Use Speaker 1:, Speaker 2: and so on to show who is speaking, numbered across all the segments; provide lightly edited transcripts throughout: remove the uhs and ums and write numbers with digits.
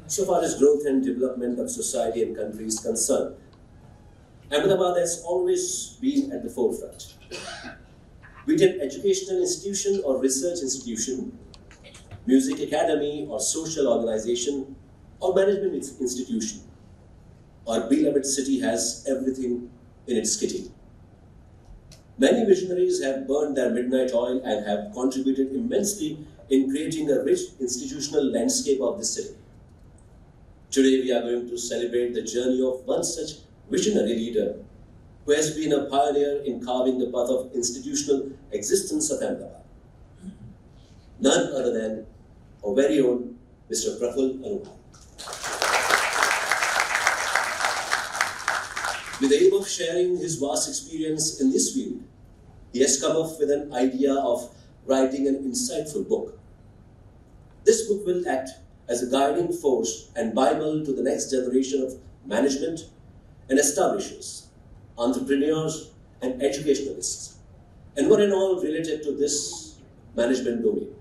Speaker 1: So far as growth and development of society and country is concerned, Ahmedabad has always been at the forefront. Be it an educational institution or research institution, music academy or social organization or management institution, our beloved city has everything in its kitty. Many visionaries have burned their midnight oil and have contributed immensely in creating a rich institutional landscape of this city. Today we are going to celebrate the journey of one such visionary leader who has been a pioneer in carving the path of institutional existence of Ahmedabad. None other than our very own Mr. Prafull Anubhai. With the aim of sharing his vast experience in this field, he has come up with an idea of writing an insightful book. This book will act as a guiding force and Bible to the next generation of management and establishers, entrepreneurs and educationalists, and one and all related to this management domain.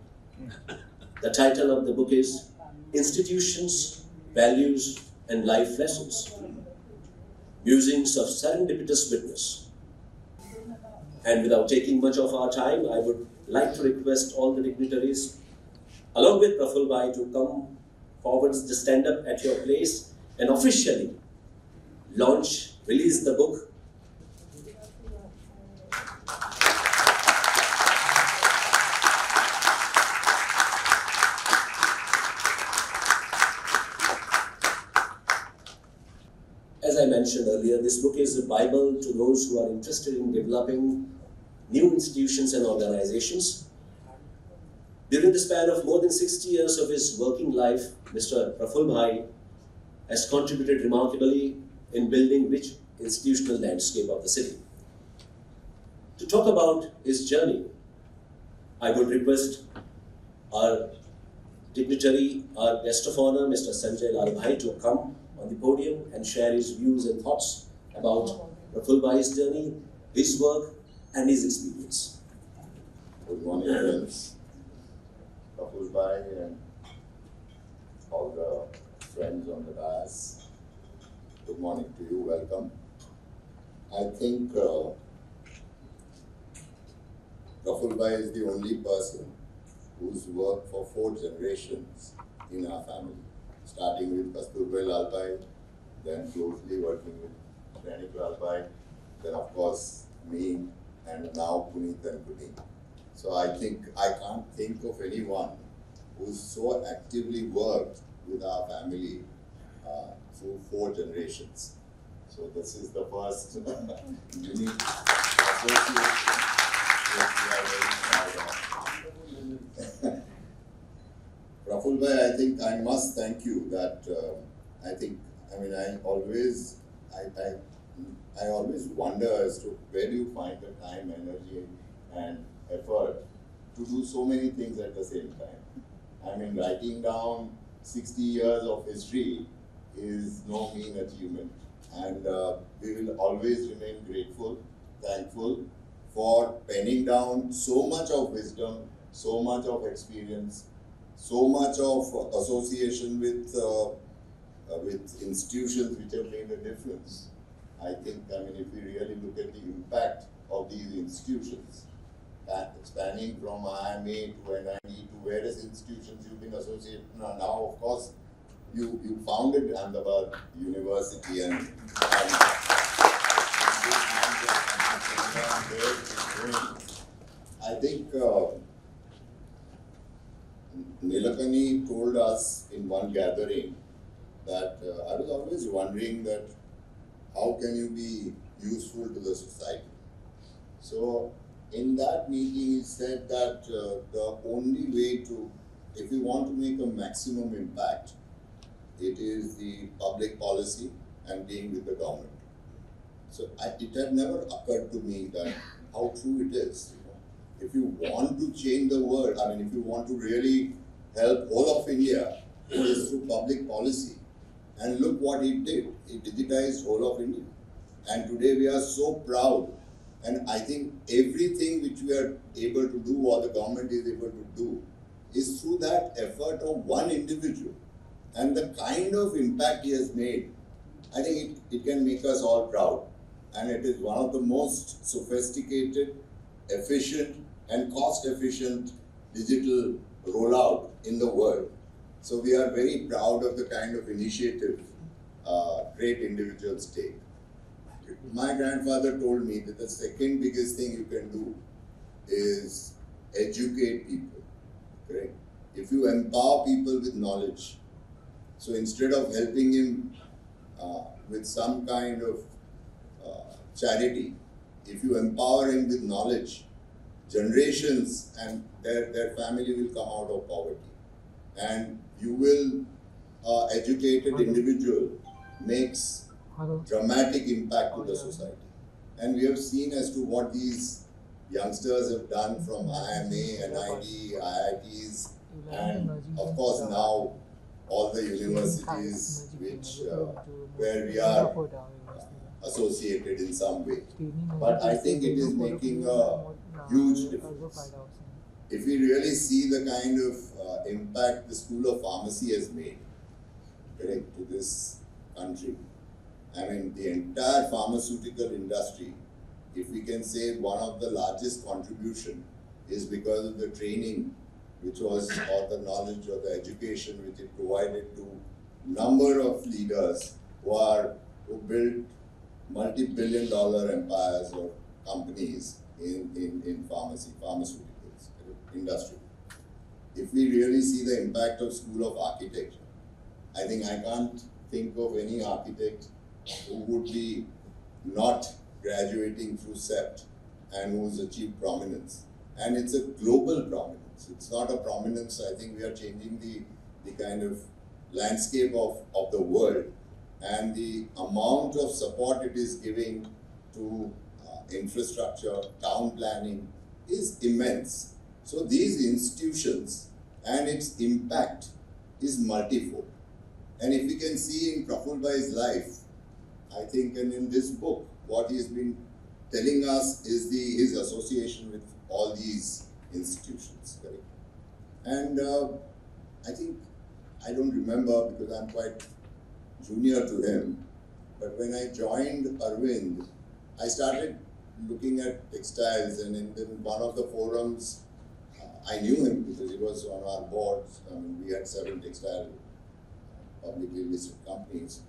Speaker 1: The title of the book is Institutions, Values and Life Lessons, Musings of Serendipitous Witness. And without taking much of our time, I would like to request all the dignitaries, along with Prafull Bhai, to come forward, to stand up at your place and officially release the book. As I mentioned earlier, this book is a Bible to those who are interested in developing new institutions and organizations. During the span of more than 60 years of his working life, Mr. Prafull Bhai has contributed remarkably in building rich institutional landscape of the city. To talk about his journey, I would request our dignitary, our guest of honor, Mr. Sanjay Lalbhai, to come on the podium and share his views and thoughts about Prafull Bhai's journey, his work and his experience.
Speaker 2: Good morning, friends. Prafull Bhai and all the friends on the dais. Good morning to you, welcome. I think Prafull Bhai is the only person who's worked for 4 generations in our family, starting with Sanjay Lalbhai, then closely working with Director Lalbhai, then of course me, and now Puneet and Puneet. So I think I can't think of anyone who's so actively worked with our family through 4 generations. So this is the first unique association that we are very proud of. Prafull Bhai, I think I must thank you that I always wonder as to where do you find the time, energy and effort to do so many things at the same time. I mean, writing down 60 years of history is no mean achievement, and we will always remain grateful, thankful for penning down so much of wisdom, so much of experience, so much of association with institutions which have made a difference. I think, if we really look at the impact of these institutions, spanning from IMA to NID to various institutions you've been associated with. Now, of course, you founded Ahmedabad University and I think Nilakani told us in one gathering that I was always wondering that how can you be useful to the society? So in that meeting he said that the only way to, if you want to make a maximum impact, it is the public policy and being with the government. So it had never occurred to me that how true it is. If you want to change the world, if you want to really help all of India, it is through public policy. And look what he did. He digitized whole of India. And today we are so proud. And I think everything which we are able to do or the government is able to do is through that effort of one individual. And the kind of impact he has made, I think it can make us all proud. And it is one of the most sophisticated, efficient, and cost-efficient digital rollout in the world. So we are very proud of the kind of initiative great individuals take. My grandfather told me that the second biggest thing you can do is educate people, correct? If you empower people with knowledge, so instead of helping him with some kind of charity, if you empower him with knowledge, generations and their family will come out of poverty. And you will, educated individual makes dramatic impact to the society. And we have seen as to what these youngsters have done from IMA, NID, IITs, and of course now all the universities which where we are associated in some way. But I think it is making a huge difference. If we really see the kind of impact the School of Pharmacy has made, correct, to this country, I mean the entire pharmaceutical industry, if we can say one of the largest contribution is because of the training which was, or the knowledge or the education which it provided to number of leaders who built multi-billion-dollar empires or companies in pharmaceuticals industry. If we really see the impact of School of Architecture, I think I can't think of any architect who would be not graduating through CEPT and who's achieved prominence. And it's a global prominence. It's not a prominence, I think we are changing the kind of landscape of the world, and the amount of support it is giving to infrastructure, town planning is immense. So these institutions and its impact is multifold. And if we can see in Prafull Bhai's life, I think, and in this book, what he's been telling us is his association with all these institutions, correct? And I think, I don't remember because I'm quite junior to him, but when I joined Arvind, I started looking at textiles, and in one of the forums, I knew him because he was on our boards. I mean, we had 7 textile publicly listed companies.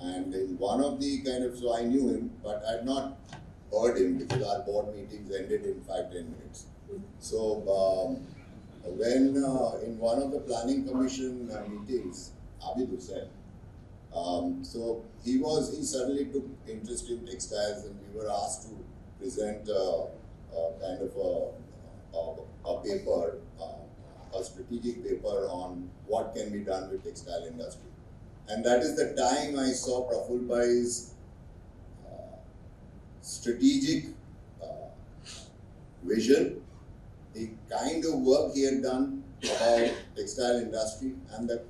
Speaker 2: And in one of the so I knew him, but I had not heard him because our board meetings ended in 5-10 minutes. So when in one of the planning commission meetings, Abid Hussain, so he suddenly took interest in textiles, and we were asked to present kind of a paper, a strategic paper on what can be done with textile industry. And that is the time I saw Prafull Bhai's strategic vision, the kind of work he had done about textile industry, and the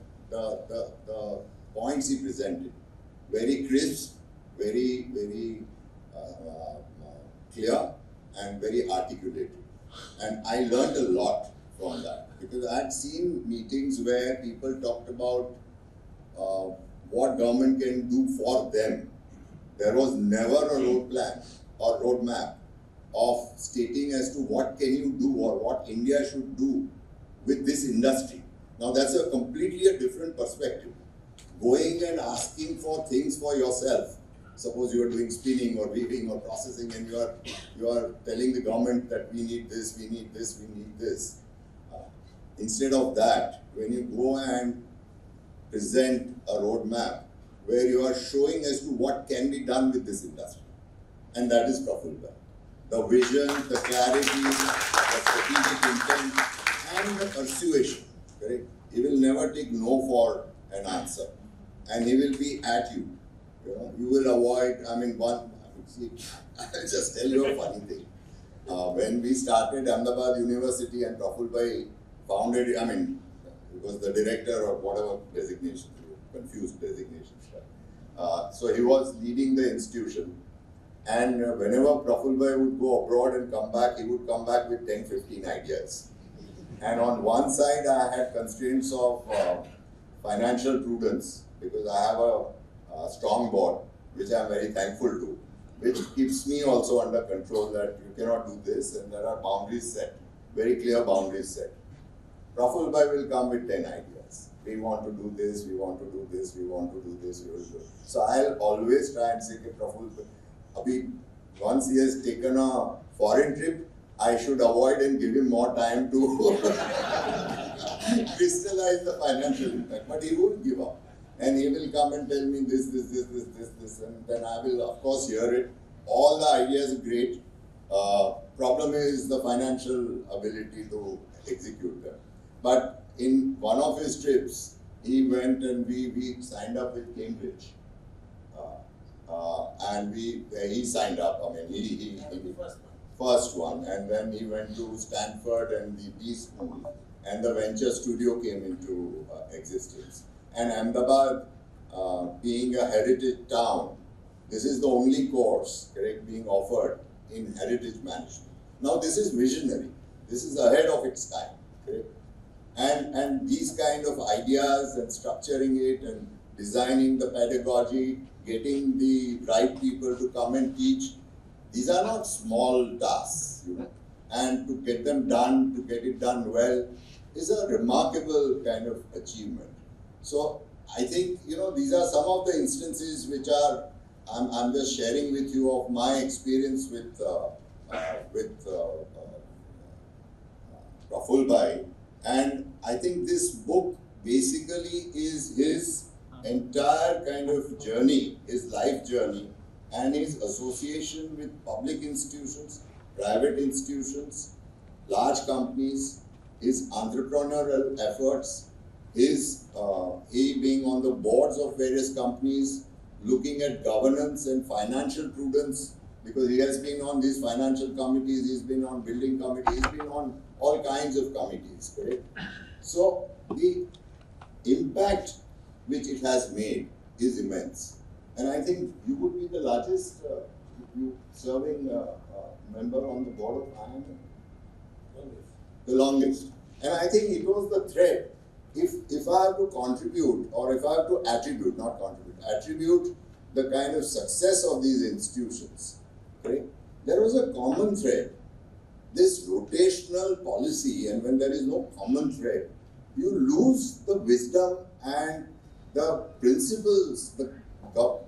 Speaker 2: points he presented. Very crisp, very clear, and very articulated. And I learned a lot from that, because I had seen meetings where people talked about what government can do for them. There was never a road plan or roadmap of stating as to what can you do or what India should do with this industry. Now that's a completely different perspective. Going and asking for things for yourself. Suppose you are doing spinning or weaving or processing, and you are telling the government that we need this, we need this, we need this. Instead of that, when you go and present a roadmap where you are showing as to what can be done with this industry, and that is Prafull Bhai. The vision, the clarity, the strategic intent, and the persuasion. Correct? He will never take no for an answer, and he will be at you. You will avoid. I'll just tell you a funny thing. When we started Ahmedabad University and Prafull Bhai founded, it was the director or whatever designation, confused designations. So he was leading the institution, and whenever Prafull Bhai would go abroad and come back, he would come back with 10-15 ideas. And on one side, I had constraints of financial prudence, because I have a strong board, which I am very thankful to, which keeps me also under control that you cannot do this, and there are boundaries set, very clear boundaries set. Prafull Bhai will come with 10 ideas. We want to do this, we want to do this, we want to do this, we will do. So I'll always try and say, Prafull Bhai, once he has taken a foreign trip, I should avoid and give him more time to crystallize the financial impact. But he won't give up. And he will come and tell me this, and then I will of course hear it. All the ideas are great. Problem is the financial ability to execute them. But in one of his trips, he went and we signed up with Cambridge. And he signed up. I mean, he first one, and then he went to Stanford and the B School, and the venture studio came into existence. And Ahmedabad, being a heritage town, this is the only course, correct, being offered in heritage management. Now this is visionary. This is ahead of its time, correct? And these kind of ideas and structuring it and designing the pedagogy, getting the right people to come and teach, these are not small tasks, you know. And to get them done, to get it done well, is a remarkable kind of achievement. So I think, you know, these are some of the instances which are, I'm just sharing with you of my experience with Prafull Bhai. And I think this book basically is his entire kind of journey, his life journey, and his association with public institutions, private institutions, large companies, his entrepreneurial efforts, he being on the boards of various companies, looking at governance and financial prudence, because he has been on these financial committees, he's been on building committees, he's been on all kinds of committees, correct? So the impact which it has made is immense. And I think you would be the largest serving member on the board of IIM. The longest. And I think it was the thread. If I have to contribute, or if I have to attribute, not contribute, attribute the kind of success of these institutions, okay, there was a common thread. This rotational policy, and when there is no common thread, you lose the wisdom and the principles, the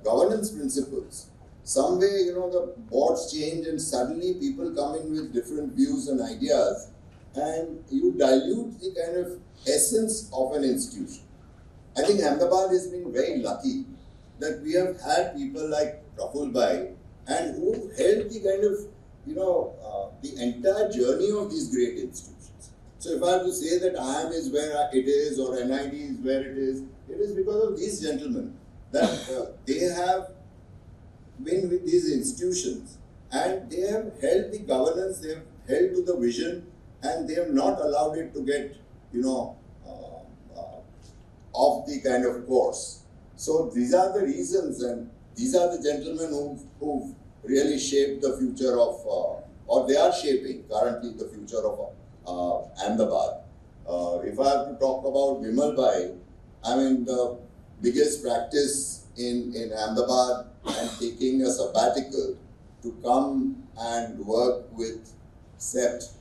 Speaker 2: governance principles. Some way, you know, the boards change and suddenly people come in with different views and ideas, and you dilute the kind of essence of an institution. I think Ahmedabad has been very lucky that we have had people like Prafull Bhai, and who held the kind of, you know, the entire journey of these great institutions. So if I have to say that IIM is where it is, or NID is where it is because of these gentlemen, that they have been with these institutions, and they have held the governance, they have held to the vision, and they have not allowed it to get, you know, off the kind of course. So these are the reasons, and these are the gentlemen who've really shaped the future of, or they are shaping currently the future of Ahmedabad. If I have to talk about Bimal Bhai, I mean, the biggest practice in Ahmedabad and taking a sabbatical to come and work with SEPT.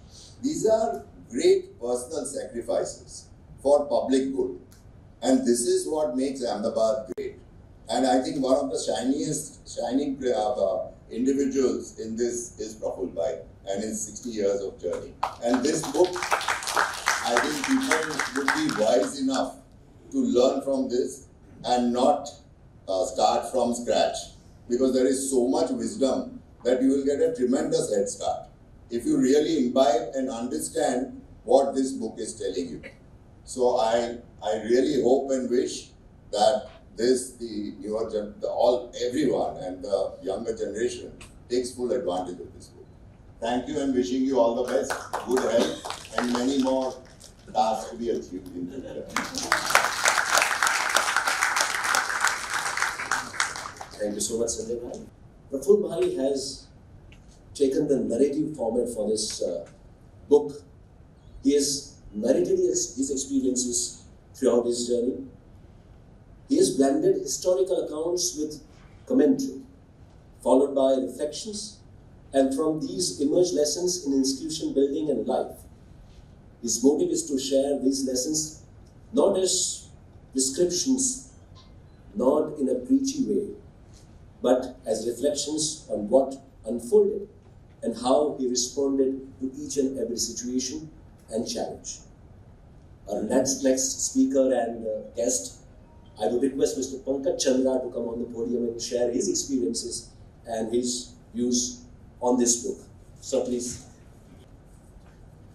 Speaker 2: These are great personal sacrifices for public good. And this is what makes Ahmedabad great. And I think one of the shining individuals in this is Prafull Bhai and his 60 years of journey. And this book, I think people would be wise enough to learn from this and not start from scratch, because there is so much wisdom that you will get a tremendous head start if you really imbibe and understand what this book is telling you. So I really hope and wish that the newer everyone and the younger generation takes full advantage of this book. Thank you, and wishing you all the best, good health, and many more tasks to be achieved in future.
Speaker 1: Thank you so much, Sanjay Bhai. Prafull Bhai has taken the narrative format for this book. He has narrated his experiences throughout his journey. He has blended historical accounts with commentary, followed by reflections, and from these emerge lessons in institution building and life. His motive is to share these lessons not as descriptions, not in a preachy way, but as reflections on what unfolded and how he responded to each and every situation and challenge. Our next speaker and guest, I would request Mr. Pankaj Chandra to come on the podium and share his experiences and his views on this book. So please.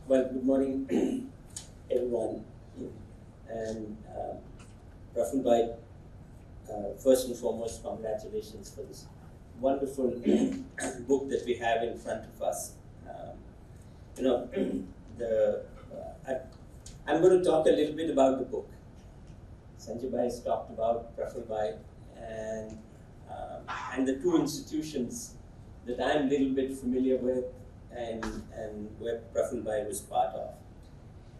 Speaker 3: Well, good morning, everyone. And Prafull Bhai, first and foremost, congratulations for this wonderful book that we have in front of us. I'm going to talk a little bit about the book. Sanjay Bhai has talked about Prafull Bhai and the two institutions that I'm a little bit familiar with and where Prafull Bhai was part of.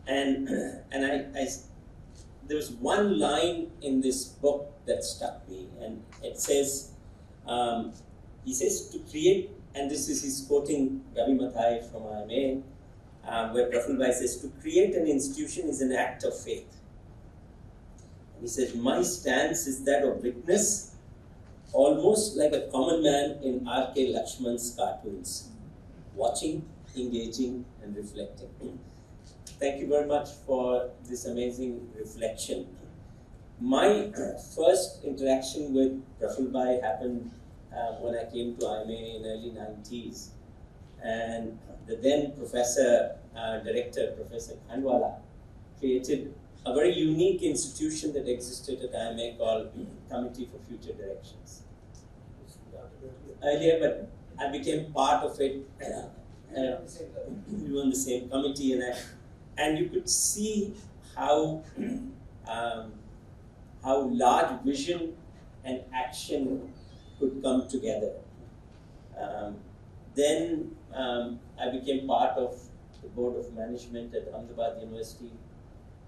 Speaker 3: And there was one line in this book that struck me, and it says, he says to create, and this is he's quoting Ravi Mathai from IMA, where Prafull Bhai says, to create an institution is an act of faith. And he says, my stance is that of witness, almost like a common man in R.K. Lakshman's cartoons, watching, engaging, and reflecting. Thank you very much for this amazing reflection. My first interaction with Prafull Bhai happened when I came to IMA in early 90s. And the then director, Professor Khandwala, created a very unique institution that existed at IMA called Committee for Future Directions. Earlier, but I became part of it. We were on the same committee, and you could see how large vision and action could come together. Then I became part of the board of management at Ahmedabad University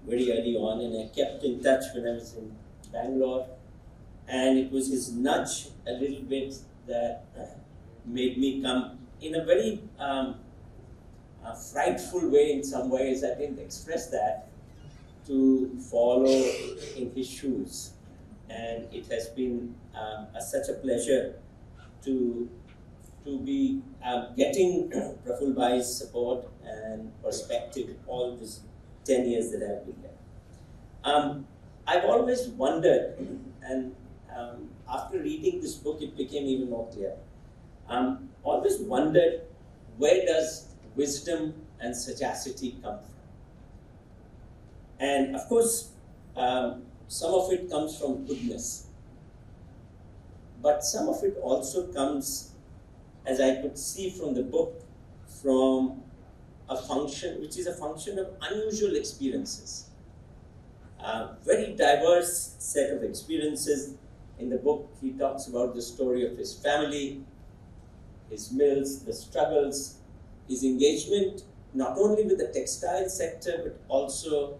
Speaker 3: very early on, and I kept in touch when I was in Bangalore. And it was his nudge a little bit that made me come in a very frightful way in some ways. I didn't express that, to follow in his shoes. And it has been such a pleasure to be getting Prafull Bhai's support and perspective all these 10 years that I've been there. I've always wondered, and after reading this book, it became even more clear. Always wondered, where does wisdom and sagacity come from? And of course, some of it comes from goodness, but some of it also comes, as I could see from the book, from a function, which is a function of unusual experiences. Very diverse set of experiences. In the book, he talks about the story of his family, his mills, the struggles, his engagement, not only with the textile sector, but also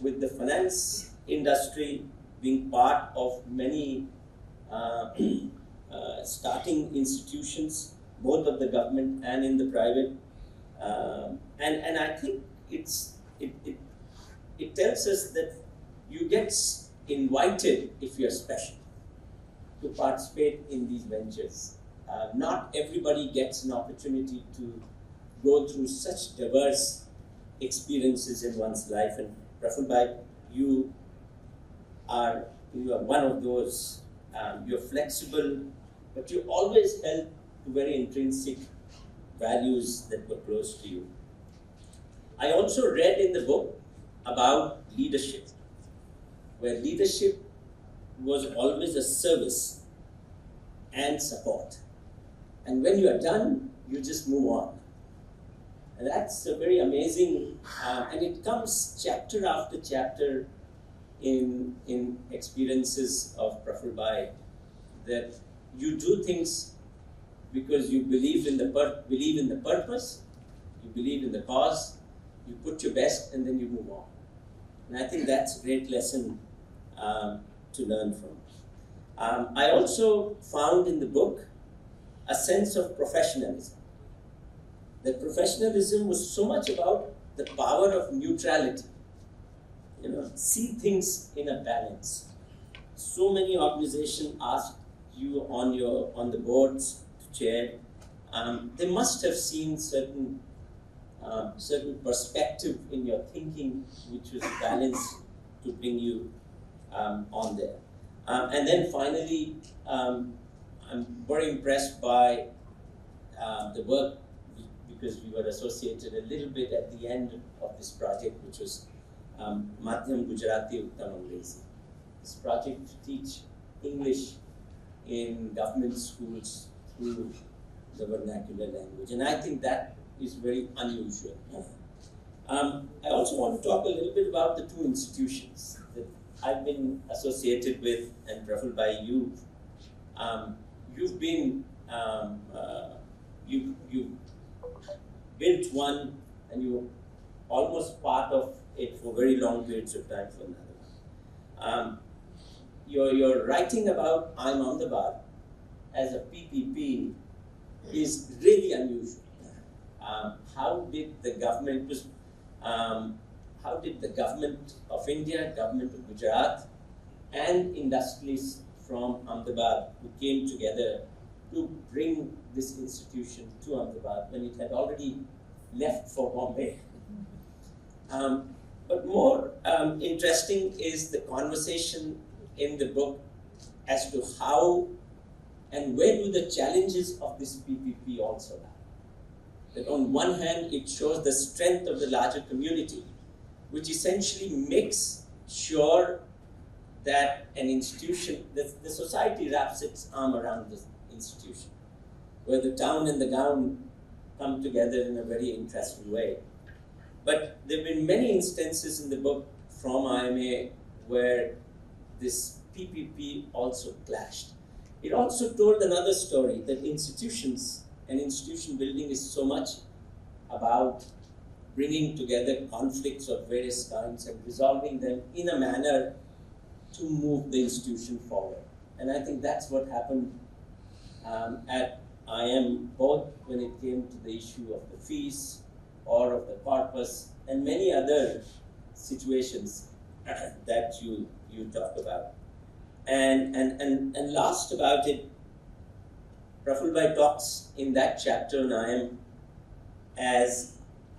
Speaker 3: with the finance industry, being part of many starting institutions, both of the government and in the private. And I think it tells us that you get invited, if you're special, to participate in these ventures. Not everybody gets an opportunity to go through such diverse experiences in one's life. And Prafull Bhai, you are one of those. You're flexible, but you always held to very intrinsic values that were close to you. I also read in the book about leadership, where leadership was always a service and support. And when you are done, you just move on. And that's a very amazing, and it comes chapter after chapter in experiences of Prafull Bhai, that you do things because you believe in the purpose, you believe in the cause, you put your best, and then you move on. And I think that's a great lesson to learn from. I also found in the book a sense of professionalism. That professionalism was so much about the power of neutrality. See things in a balance. So many organizations ask you on the boards to chair. They must have seen certain perspective in your thinking, which was balanced to bring you on there. And then finally, I'm very impressed by the work, because we were associated a little bit at the end of this project, which was Madhyam Gujarati Uttam Angrezi. This project to teach English in government schools through the vernacular language. And I think that is very unusual. I also want to talk a little bit about the two institutions that I've been associated with, and Prafull, by you. You've been, you built one, and you were almost part of it for very long periods of time for another one. Your writing about I'm Ahmedabad as a PPP is really unusual. How did the government of India, government of Gujarat, and industrialists from Ahmedabad who came together to bring this institution to Ahmedabad when it had already left for Bombay? But more interesting is the conversation in the book as to how and where do the challenges of this PPP also lie. That on one hand, it shows the strength of the larger community, which essentially makes sure that an institution, the society wraps its arm around this institution, where the town and the gown come together in a very interesting way. But there have been many instances in the book from IMA where this PPP also clashed. It also told another story, that institutions and institution building is so much about bringing together conflicts of various kinds and resolving them in a manner to move the institution forward. And I think that's what happened at IM, both when it came to the issue of the fees or of the corpus and many other situations that you talk about. And last about it, Prafull talks in that chapter on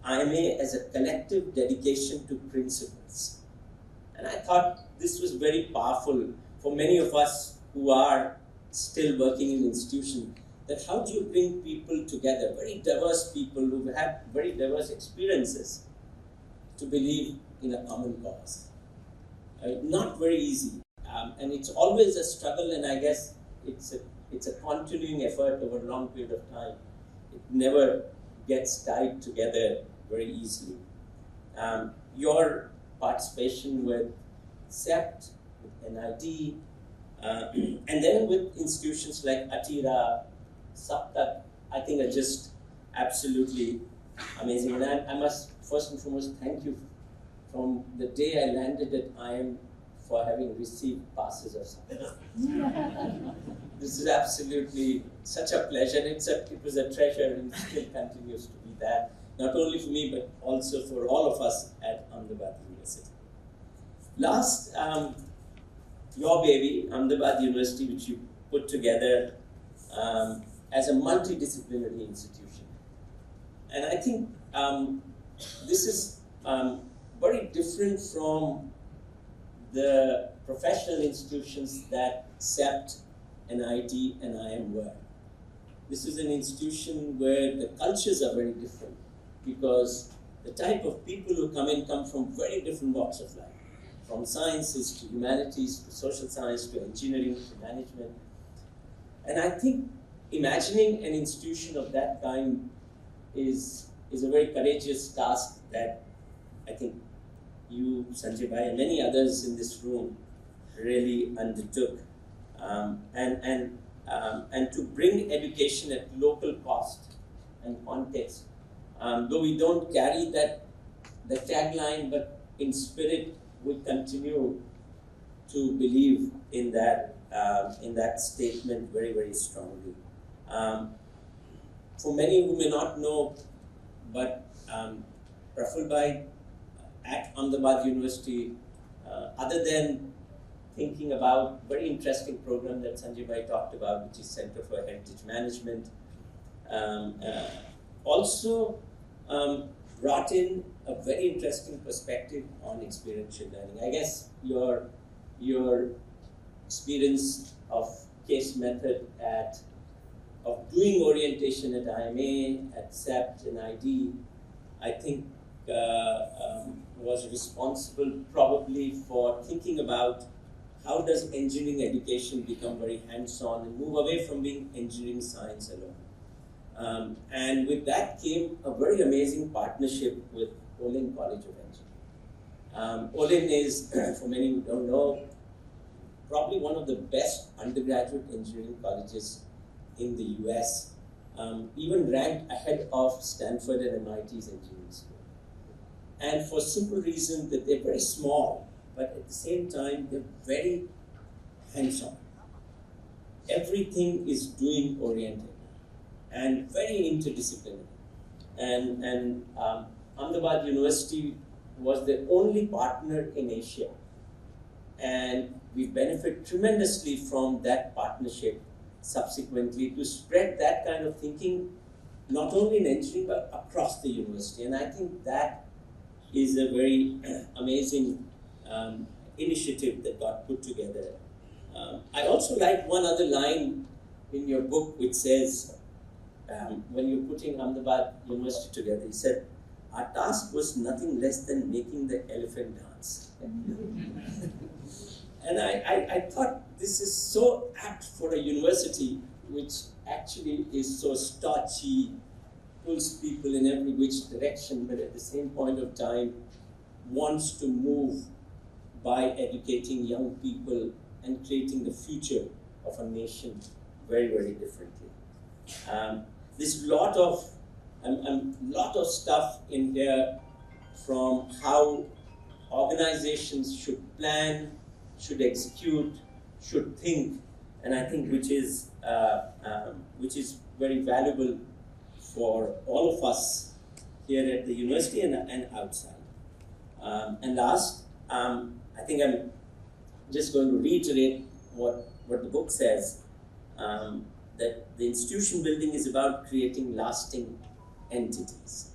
Speaker 3: IMA as a collective dedication to principles. And I thought this was very powerful for many of us who are still working in institutions, that how do you bring people together, very diverse people who've had very diverse experiences, to believe in a common cause. Not very easy. And it's always a struggle, and I guess it's a continuing effort over a long period of time. It never gets tied together very easily. Your participation with CEPT, with NID, and then with institutions like Atira, Saptak, I think are just absolutely amazing. And I must first and foremost thank you from the day I landed at IM for having received passes or something. This is absolutely such a pleasure. It was a treasure, and still continues to be that, not only for me, but also for all of us at Ahmedabad University. Last, your baby, Ahmedabad University, which you put together as a multidisciplinary institution. And I think this is very different from the professional institutions that CEPT, NID, and IM were. This is an institution where the cultures are very different, because the type of people who come from very different walks of life, from sciences to humanities to social science to engineering to management. And I think imagining an institution of that kind is a very courageous task that I think you, Sanjay Bhai, and many others in this room really undertook. And to bring education at local cost and context. Though we don't carry the tagline, but in spirit we continue to believe in that statement very, very strongly. For many who may not know, but Prafull Bhai at Ahmedabad University, other than thinking about very interesting program that Sanjay Bhai talked about, which is Center for Heritage Management, also brought in a very interesting perspective on experiential learning. I guess your experience of case method of doing orientation at IMA, at CEPT and ID, I think was responsible probably for thinking about how does engineering education become very hands-on and move away from being engineering science alone. And with that came a very amazing partnership with Olin College of Engineering. Olin is, for many who don't know, probably one of the best undergraduate engineering colleges in the US, even ranked ahead of Stanford and MIT's engineering school. And for simple reason that they're very small, but at the same time, they're very hands-on. Everything is doing oriented and very interdisciplinary. And Ahmedabad University was the only partner in Asia. And we benefit tremendously from that partnership subsequently to spread that kind of thinking, not only in engineering, but across the university. And I think that is a very amazing initiative that got put together. I also like one other line in your book which says, when you're putting Ahmedabad University together, he said, our task was nothing less than making the elephant dance. And I thought this is so apt for a university which actually is so starchy, pulls people in every which direction, but at the same point of time wants to move by educating young people and creating the future of a nation very, very differently. There's a lot of stuff in here from how organizations should plan, should execute, should think, and I think which is very valuable for all of us here at the university and outside. And last, I think I'm just going to reiterate what the book says, that the institution building is about creating lasting entities.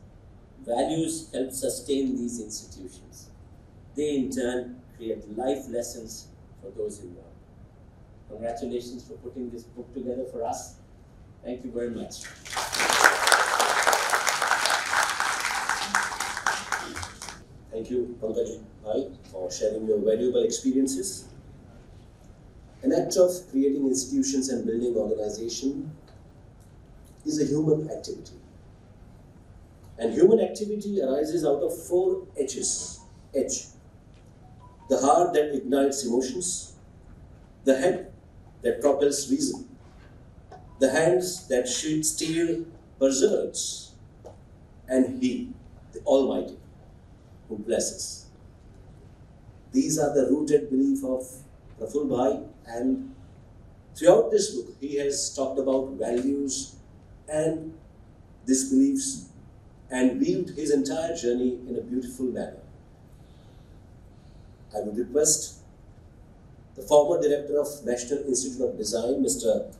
Speaker 3: Values help sustain these institutions. They in turn create life lessons for those involved. Congratulations for putting this book together for us. Thank you very much.
Speaker 1: Thank you, Pankaj Bhai, for sharing your valuable experiences. An act of creating institutions and building organization is a human activity. And human activity arises out of 4 H's. H, the heart that ignites emotions, the head that propels reason, the hands that steer perseverance, and He, the Almighty, who blesses. These are the rooted belief of Prafull Bhai, and throughout this book, he has talked about values and these beliefs and weaved his entire journey in a beautiful manner. I would request the former Director of National Institute of Design, Mr.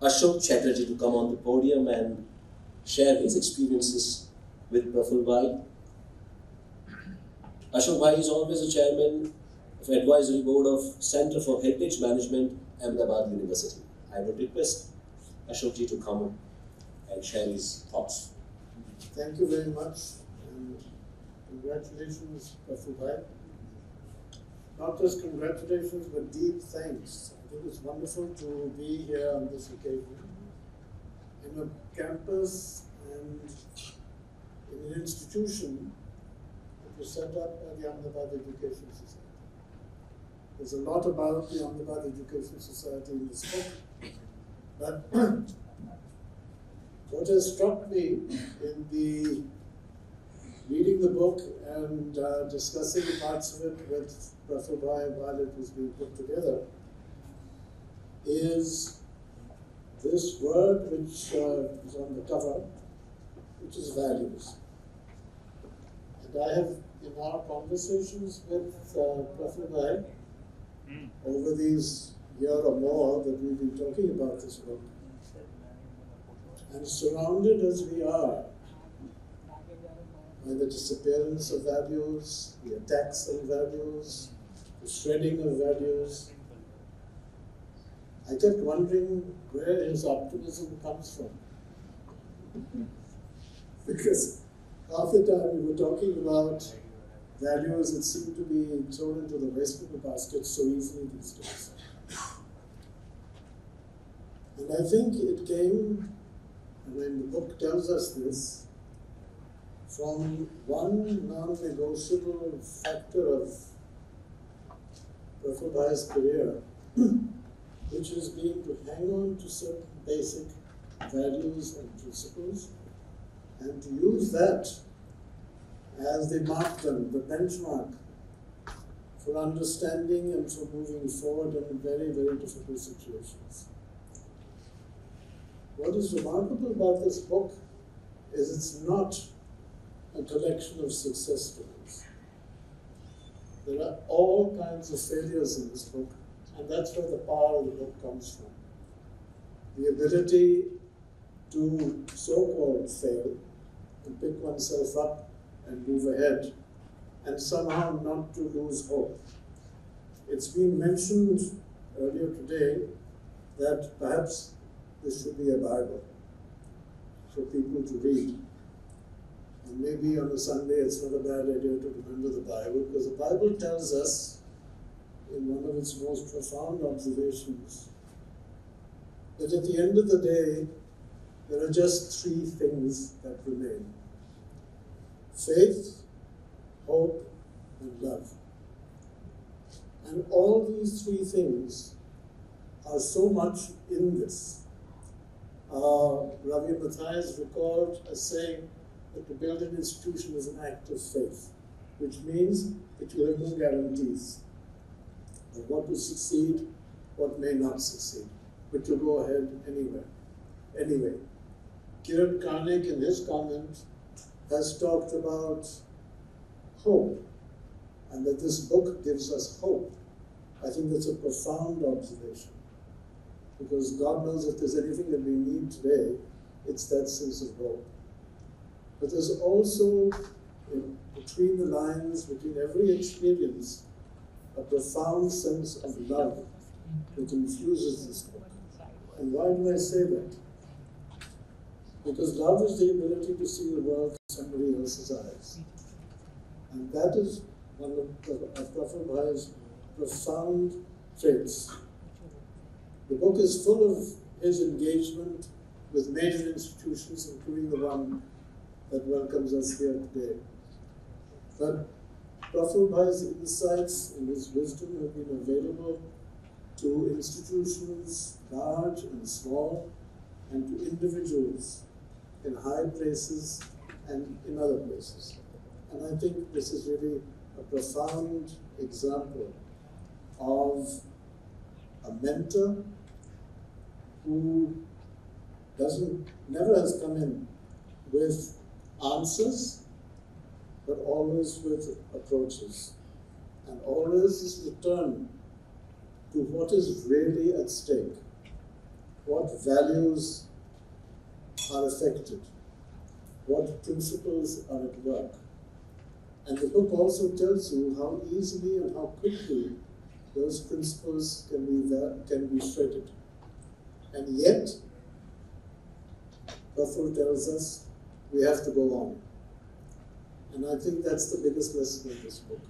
Speaker 1: Ashok Chatterjee, to come on the podium and share his experiences with Prafull Bhai. Ashok Bhai is always a chairman of Advisory Board of Center for Heritage Management, Ahmedabad University. I would request Ashok ji to come and share his thoughts.
Speaker 4: Thank you very much, and congratulations, Prafull Bhai. Not just congratulations, but deep thanks. I think it's wonderful to be here on this occasion in a campus and in an institution that was set up by the Ahmedabad Education Society. There's a lot about the Ahmedabad Education Society in this book, but what has struck me in the reading the book and discussing parts of it with Prafull while it was being put together is this word which is on the cover, which is values. And I have, in our conversations with Prafull over these year or more that we've been talking about this book, and surrounded as we are by the disappearance of values, the attacks on values, the shredding of values, I kept wondering where his optimism comes from. Because half the time we were talking about values that seem to be thrown into the waste basket so easily these days. And I think it came, and when the book tells us this, from one non-negotiable factor of Prafull's career, which has been to hang on to certain basic values and principles, and to use that as they mark them, the benchmark for understanding and for moving forward in very, very difficult situations. What is remarkable about this book is it's not a collection of success stories. There are all kinds of failures in this book, and that's where the power of the book comes from. The ability to so-called fail and pick oneself up and move ahead, and somehow not to lose hope. It's been mentioned earlier today that perhaps this should be a Bible for people to read. And maybe on a Sunday it's not a bad idea to remember the Bible, because the Bible tells us, in one of its most profound observations, that at the end of the day, there are just three things that remain: faith, hope, and love. And all these three things are so much in this. Ravi Matthias recalled as saying that to build an institution is an act of faith, which means that you have no guarantees of what will succeed, what may not succeed, but you go ahead anyway. Kiran Karnik, in his comment, has talked about hope, and that this book gives us hope. I think that's a profound observation, because God knows if there's anything that we need today, it's that sense of hope. But there's also, between the lines, between every experience, a profound sense of love that infuses this book. And why do I say that? Because love is the ability to see the world through somebody else's eyes. And that is one of Prafull's profound traits. The book is full of his engagement with major institutions, including the one that welcomes us here today. But Prafull's insights and his wisdom have been available to institutions, large and small, and to individuals in high places and in other places. And I think this is really a profound example of a mentor who never has come in with answers, but always with approaches. And always is returned to what is really at stake, what values are affected, what principles are at work. And the book also tells you how easily and how quickly those principles can be shredded. And yet, Prafull tells us we have to go on. And I think that's the biggest lesson of this book.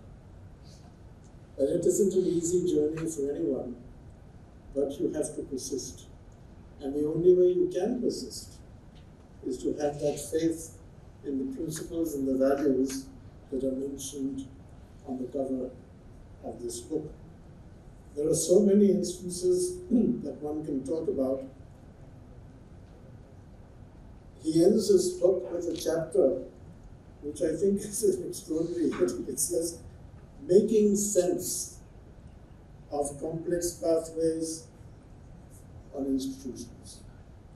Speaker 4: That it isn't an easy journey for anyone, but you have to persist. And the only way you can persist is to have that faith in the principles and the values that are mentioned on the cover of this book. There are so many instances that one can talk about. He ends his book with a chapter which I think is an extraordinary heading. It says, making sense of complex pathways on institutions.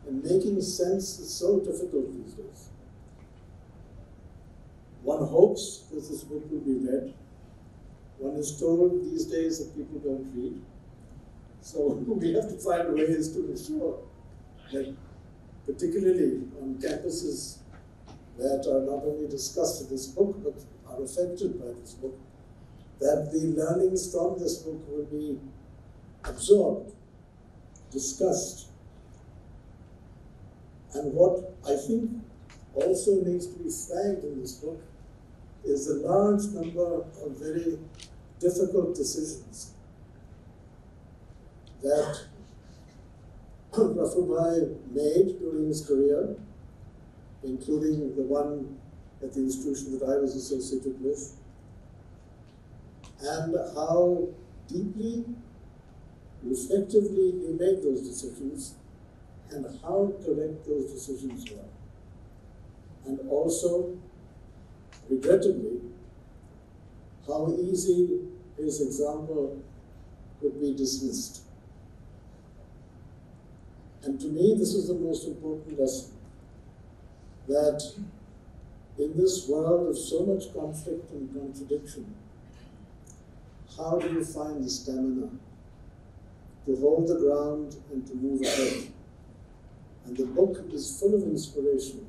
Speaker 4: And making sense is so difficult these days. One hopes that this book will be read. One is told these days that people don't read. So we have to find ways to ensure that, particularly on campuses that are not only discussed in this book, but are affected by this book, that the learnings from this book will be absorbed, discussed. And what I think also needs to be flagged in this book is the large number of very difficult decisions that Prafull Anubhai made during his career, including the one at the institution that I was associated with, and how deeply, reflectively he made those decisions, and how correct those decisions were. And also, regrettably, how easy his example could be dismissed. And to me, this is the most important lesson, that in this world of so much conflict and contradiction, how do you find the stamina to hold the ground and to move ahead? And the book is full of inspiration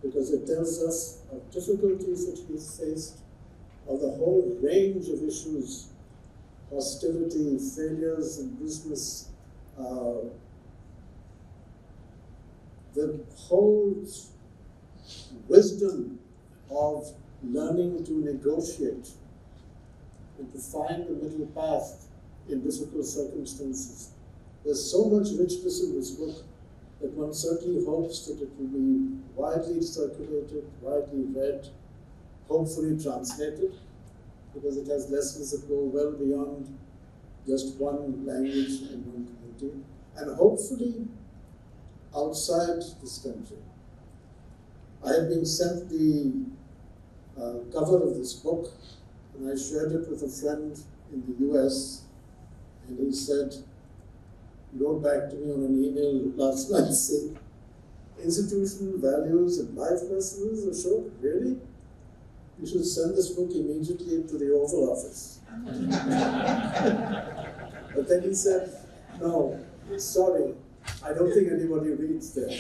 Speaker 4: because it tells us of difficulties that he's faced, of the whole range of issues, hostility, failures in business, the whole wisdom of learning to negotiate and to find the middle path in difficult circumstances. There's so much richness in this book that one certainly hopes that it will be widely circulated, widely read, hopefully translated, because it has lessons that go well beyond just one language and one community, and hopefully outside this country. I have been sent the cover of this book, and I shared it with a friend in the US, and he said, he wrote back to me on an email last night saying, institutional values and life lessons, Ashok, really? You should send this book immediately into the Oval Office. But then he said, no, sorry, I don't think anybody reads there.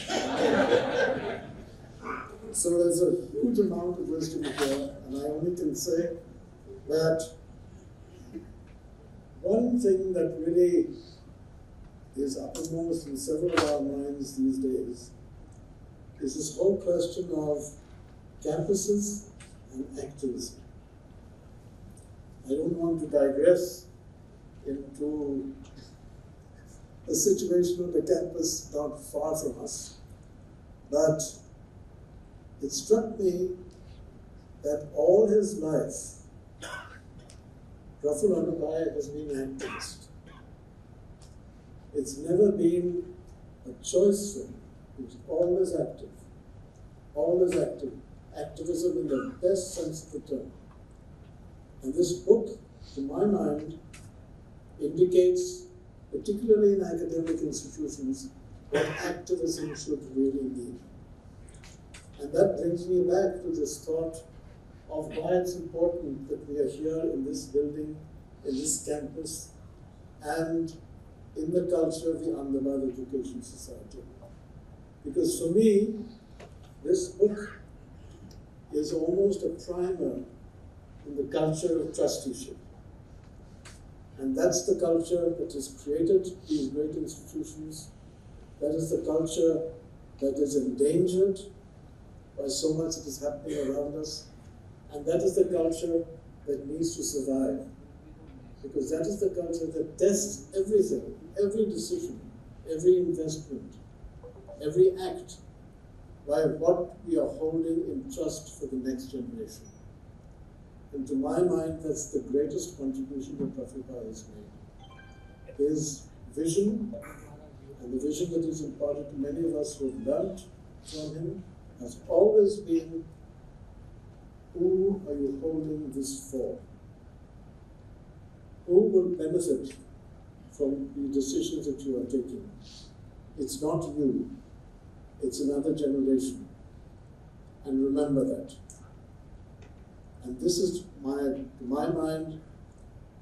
Speaker 4: So there's a huge amount of wisdom here, and I only can say that one thing that really is uppermost in several of our minds these days is this whole question of campuses and activism. I don't want to digress into a situation on the campus not far from us, but it struck me that all his life, Prafull Anubhai has been an activist. It's never been a choice for him. He was always active, always active. Activism in the best sense of the term. And this book, to my mind, indicates, particularly in academic institutions, what activism should really mean. And that brings me back to this thought of why it's important that we are here in this building, in this campus, and in the culture of the Ahmedabad Education Society. Because for me, this book is almost a primer in the culture of trusteeship. And that's the culture that has created these great institutions. That is the culture that is endangered by so much that is happening around us. And that is the culture that needs to survive. Because that is the culture that tests everything, every decision, every investment, every act, by what we are holding in trust for the next generation. And to my mind, that's the greatest contribution that Prafull Anubhai has made. His vision, and the vision that is imparted to many of us who have learned from him, has always been who are you holding this for? Who will benefit from the decisions that you are taking? It's not you, it's another generation. And remember that. And this is, to my mind,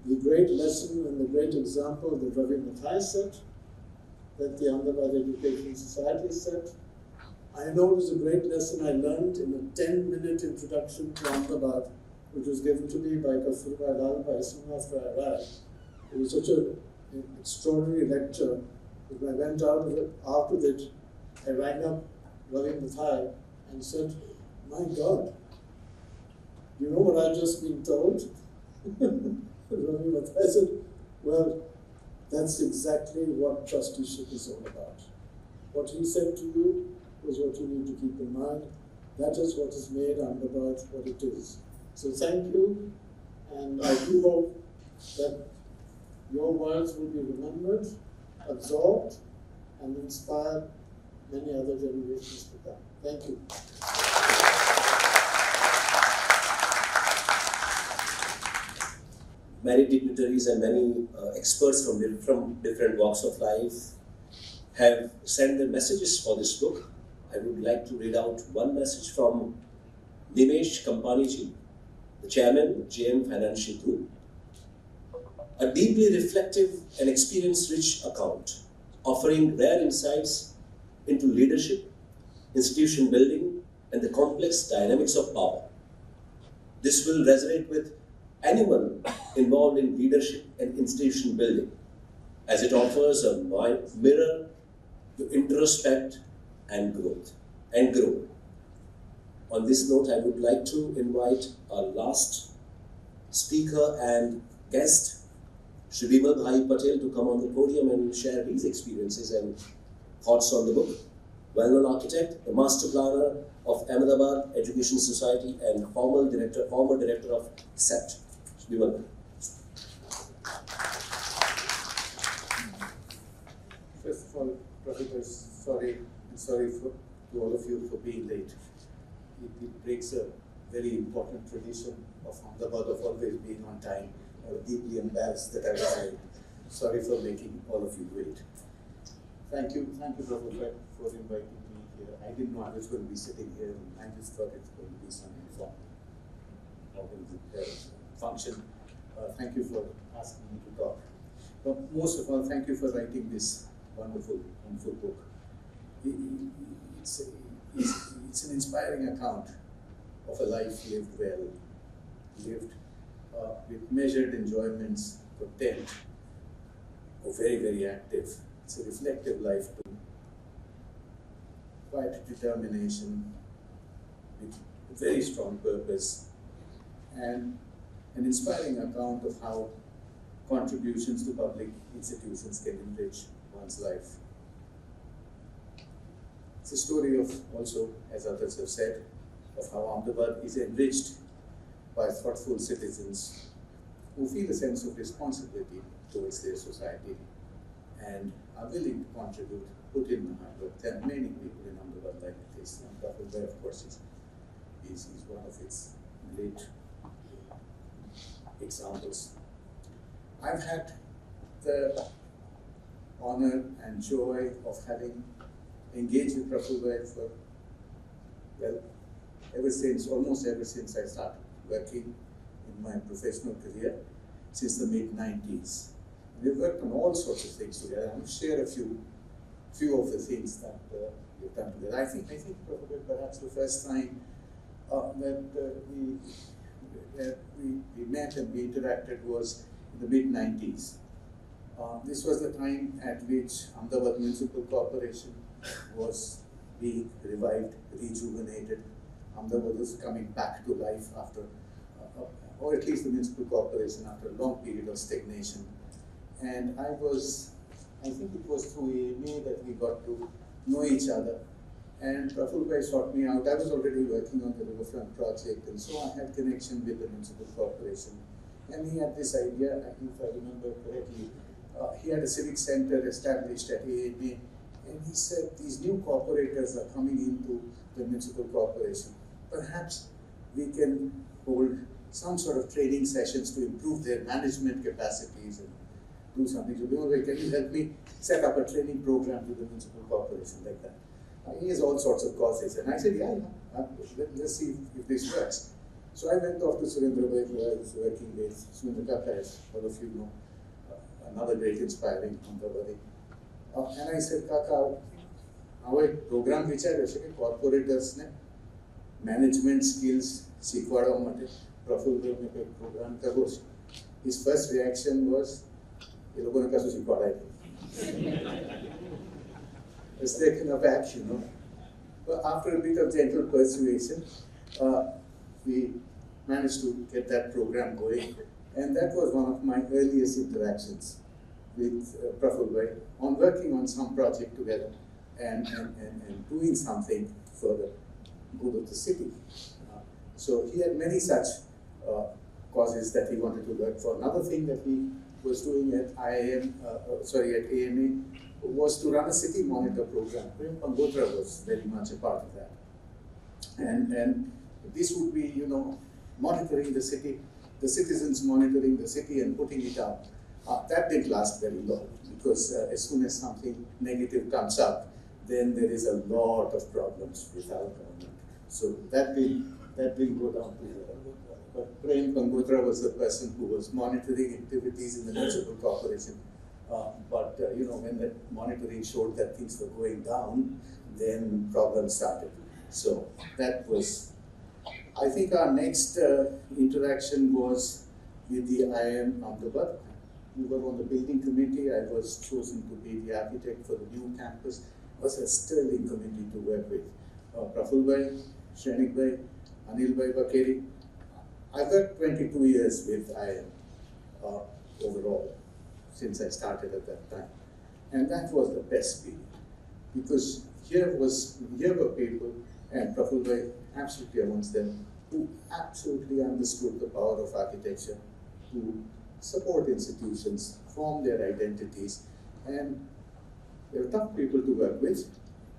Speaker 4: the great lesson and the great example that Ravi Mathai set, that the Ahmedabad Education Society set. I know it was a great lesson I learned in a 10-minute introduction to Ahmedabad, which was given to me by Prafull Anubhai soon after I arrived. It was such an extraordinary lecture that when I went out of it, I rang up Ravi Mathai and said, "My God, you know what I've just been told?" Ravi Mathai said, "Well, that's exactly what trusteeship is all about. What he said to you was what you need to keep in mind. That is what has made Ahmedabad what it is." So thank you, and I do hope that your words will be remembered, absorbed, and inspire many other generations to come. Thank you.
Speaker 1: Many dignitaries and many experts from different walks of life have sent their messages for this book. I would like to read out one message from Nimesh Kampaniji, the chairman, JM Financial Group. A deeply reflective and experience-rich account, offering rare insights into leadership, institution building, and the complex dynamics of power. This will resonate with anyone involved in leadership and institution building, as it offers a mirror to introspect and grow. On this note, I would like to invite our last speaker and guest, Shri Bimal Patel, to come on the podium and share his experiences and thoughts on the book. Well-known architect, the master planner of Ahmedabad Education Society, and former director of SET. Shri Bimal.
Speaker 5: First of all, Professor, sorry to all of you for being late. It breaks a very important tradition of Ahmedabad of always being on time. I was deeply embarrassed that I was late. Sorry for making all of you wait. Thank you, Professor, for inviting me here. I didn't know I was going to be sitting here. I just thought it's going to be some informal function. Thank you for asking me to talk. But most of all, thank you for writing this wonderful book. It's an inspiring account of a life lived well, lived with measured enjoyments, content, or very, very active. It's a reflective life too. Quiet determination, with a very strong purpose, and an inspiring account of how contributions to public institutions can enrich one's life. It's a story of also, as others have said, of how Ahmedabad is enriched by thoughtful citizens who feel a sense of responsibility towards their society and are willing to contribute, put in the hard work. There are many people in Ahmedabad like this, and Prafull, of course, is one of its great examples. I've had the honor and joy of having engaged with Prafull for, well, almost ever since I started working in my professional career, since the mid-90s. We've worked on all sorts of things together. I'm going to share a few of the things that we've done together. I think probably perhaps the first time that we met and we interacted was in the mid-90s. This was the time at which Ahmedabad Municipal Corporation was being revived, rejuvenated. Ahmedabad was coming back to life after, or at least the Municipal Corporation, after a long period of stagnation. And I think it was through AMA that we got to know each other. And Prafull sought me out. I was already working on the riverfront project, and so I had connection with the Municipal Corporation. And he had this idea, if I remember correctly, he had a civic center established at AMA, and he said, these new corporators are coming into the Municipal Corporation. Perhaps we can hold some sort of training sessions to improve their management capacities and do something. So, Bimal, can you help me set up a training program to the municipal corporation like that? He has all sorts of causes. And I said, yeah, let's see if this works. So I went off to Surendra Bhai, who I was working with. Surendra Kaka, as all of you know, another great inspiring Ahmedabadi. And I said, Kaka, our program વિચાર્યો છે કે કોર્પોરેટર્સને management skills શીખવાડવા માટે પ્રફુલ્લભાઈને કંઈક programme કરવો છે. His first reaction was, એ લોકોને કશું શીખવાડાય નહીં. Was taken aback, you know. But after a bit of gentle persuasion, we managed to get that program going. And that was one of my earliest interactions with Prafull Bhai on working on some project together and doing something for the good of the city. So he had many such causes that he wanted to work for. Another thing that he was doing at AMA was to run a city monitor program. Pankaj Chandra was very much a part of that. And this would be, you know, monitoring the city, the citizens monitoring the city and putting it up. That didn't last very long because as soon as something negative comes up, then there is a lot of problems with our government. So that will go down to zero. But Prem Pangotra was the person who was monitoring activities in the municipal corporation. But you know, when the monitoring showed that things were going down, then problems started. So that was, I think our next interaction was with the IIM Ahmedabad. We were on the building committee. I was chosen to be the architect for the new campus. It was a sterling committee to work with. Prafull Bhai, Shrenik Bhai, Anil Bhai Bakeri. I worked 22 years with IIM overall, since I started at that time. And that was the best period. Because here were people, and Prafull Bhai absolutely amongst them, who absolutely understood the power of architecture to support institutions, form their identities, and they were tough people to work with,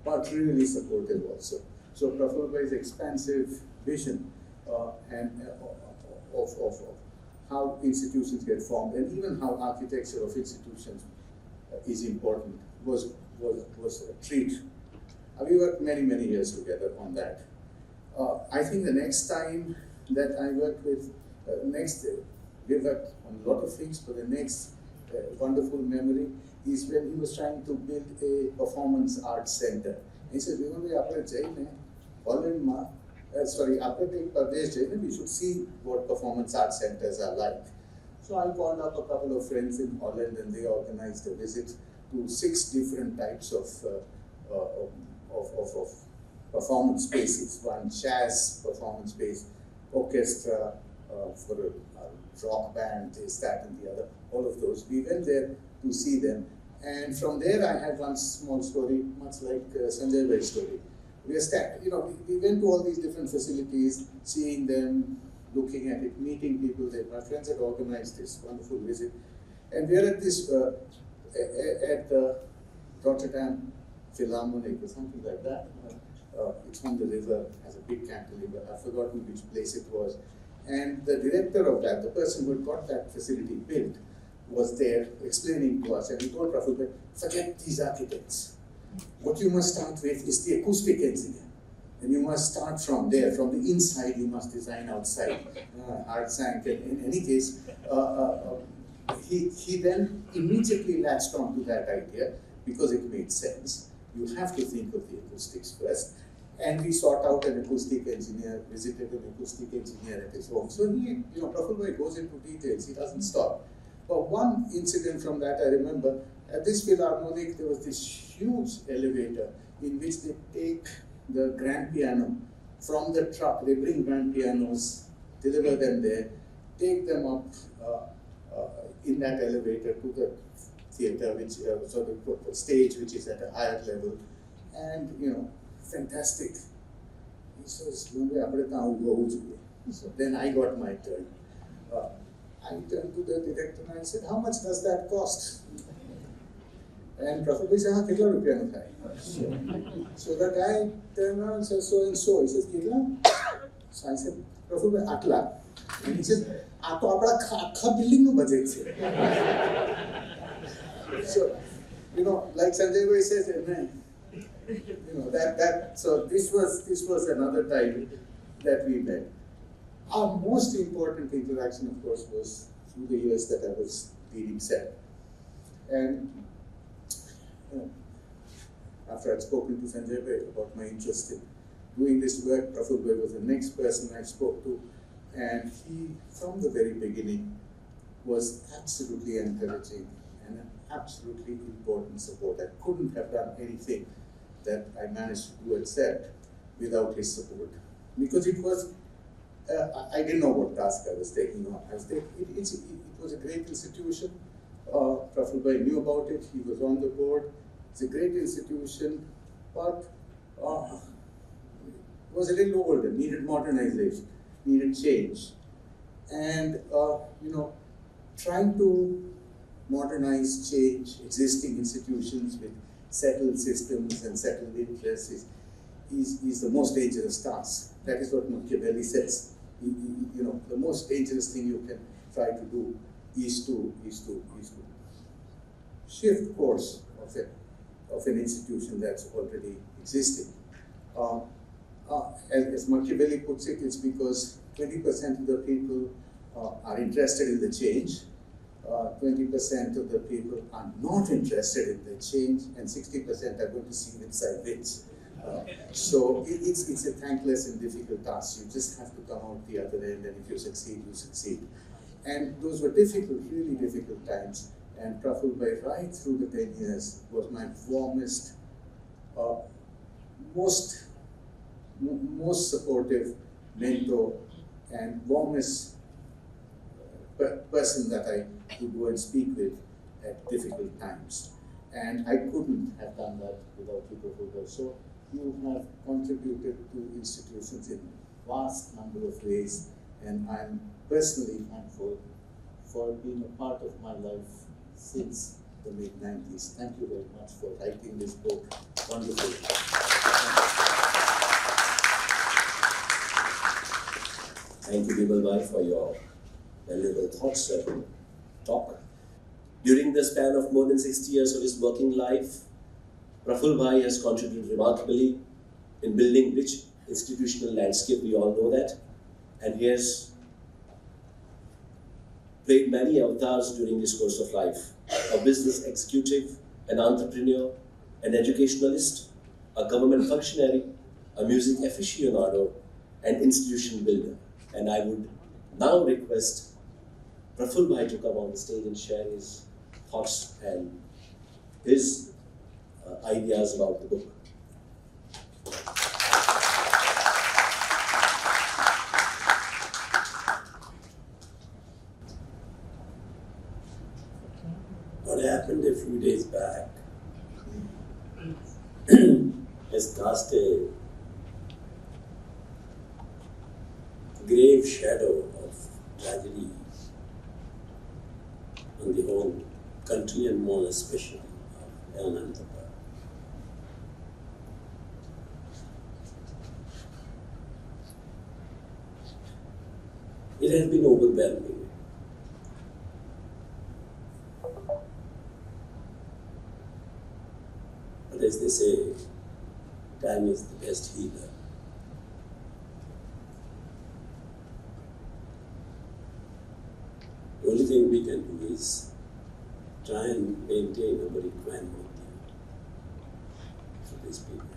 Speaker 5: but really supportive also. So Prafull Bhai's expansive vision of how institutions get formed, and even how architecture of institutions is important, was a treat. We worked many years together on that. I think the next time that I worked with, we worked on a lot of things, but the next wonderful memory is when he was trying to build a performance arts center. He said, we should see what performance arts centers are like. So I called up a couple of friends in Holland, and they organized a visit to 6 different types of performance spaces. One jazz performance space, orchestra, for a rock band, this, that, and the other, all of those. We went there to see them. And from there I had one small story, much like Sanjay Lalbhai's story. We went to all these different facilities, seeing them, looking at it, meeting people there. My friends had organized this wonderful visit. And we are at this, at the Rotterdam Philharmonic or something like that. It's on the river, has a big cantilever. I've forgotten which place it was. And the director of that, the person who had got that facility built, was there explaining to us. And he told Prafull Bhai, forget these architects. What you must start with is the acoustic engineer. And you must start from there. From the inside, you must design outside. Heart sank. In any case, he then immediately latched on to that idea because it made sense. You have to think of the acoustics first. And we sought out an acoustic engineer, visited an acoustic engineer at his home. So he, Prafull Bhai goes into details, he doesn't stop. But one incident from that I remember, at this Philharmonic, there was this huge elevator in which they take the grand piano from the truck. They bring grand pianos, deliver them there, take them up in that elevator to the theater, which the stage, which is at a higher level, and fantastic. He says, so then I got my turn. I turned to the director and I said, how much does that cost? And Prafull Bhai said, kitla rupiya na thai? So the guy turned around and said, so and so. He says, kitla? So I said, Prafull Bhai atla. And he says, "Ato apna akha building no budget se." So, like Sanjay Bhai says, so this was another time that we met. Our most important interaction, of course, was through the years that I was leading SET. And after I'd spoken to Sanjay Bhai about my interest in doing this work, Prafull Bhai was the next person I spoke to. And he, from the very beginning, was absolutely encouraging and an absolutely important support. I couldn't have done anything that I managed to do at SET without his support. Because it was, I didn't know what task I was taking on. It was a great institution. Prafull Bhai knew about it. He was on the board. It's a great institution, but was a little older, needed modernization, needed change. And, trying to modernize, change existing institutions with settled systems and settled interests is the most dangerous task. That is what Machiavelli says. The most dangerous thing you can try to do is to shift course of an institution that's already existing. As Machiavelli puts it, it's because 20% of the people are interested in the change, 20% of the people are not interested in the change, and 60% are going to see which side wins. So it's a thankless and difficult task. You just have to come out the other end, and if you succeed, you succeed. And those were difficult, really difficult times. And Prafull Bhai, right through the 10 years, was my warmest, most supportive mentor and warmest person that I could go and speak with at difficult times. And I couldn't have done that without you, Prafull Bhai. So you have contributed to institutions in vast number of ways, and I'm personally thankful for being a part of my life since the mid-90s. Thank you very much for writing this book. Wonderful.
Speaker 1: Thank you, Bimal Bhai, for your valuable thoughts and talk. During the span of more than 60 years of his working life, Prafull Bhai has contributed remarkably in building rich institutional landscape, we all know that, and he has played many avatars during his course of life: a business executive, an entrepreneur, an educationalist, a government functionary, a music aficionado, and institution builder. And I would now request Prafull Bhai to come on the stage and share his thoughts and his ideas about the book.
Speaker 6: What happened a few days back has cast a grave shadow of tragedy on the whole country and more especially of Ahmedabad. It has been overwhelming. But as they say, time is the best healer. The only thing we can do is try and maintain our equanimity for this period.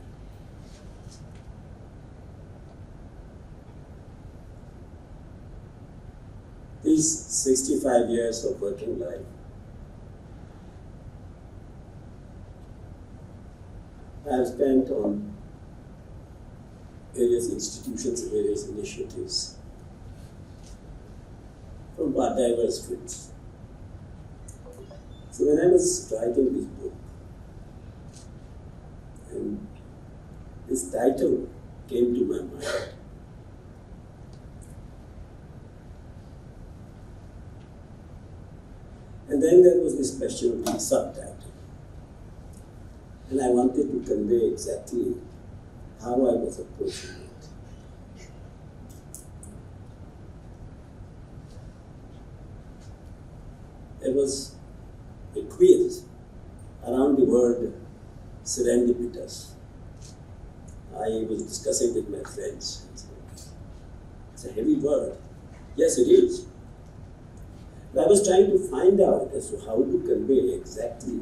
Speaker 6: These 65 years of working life I have spent on various institutions, various initiatives from diverse fields. So when I was writing this book, and this title came to my mind, and then there was this specialty subtitle. And I wanted to convey exactly how I was approaching it. there was a quiz around the word serendipitous. I was discussing with my friends. It's a heavy word. Yes, it is. But I was trying to find out as to how to convey exactly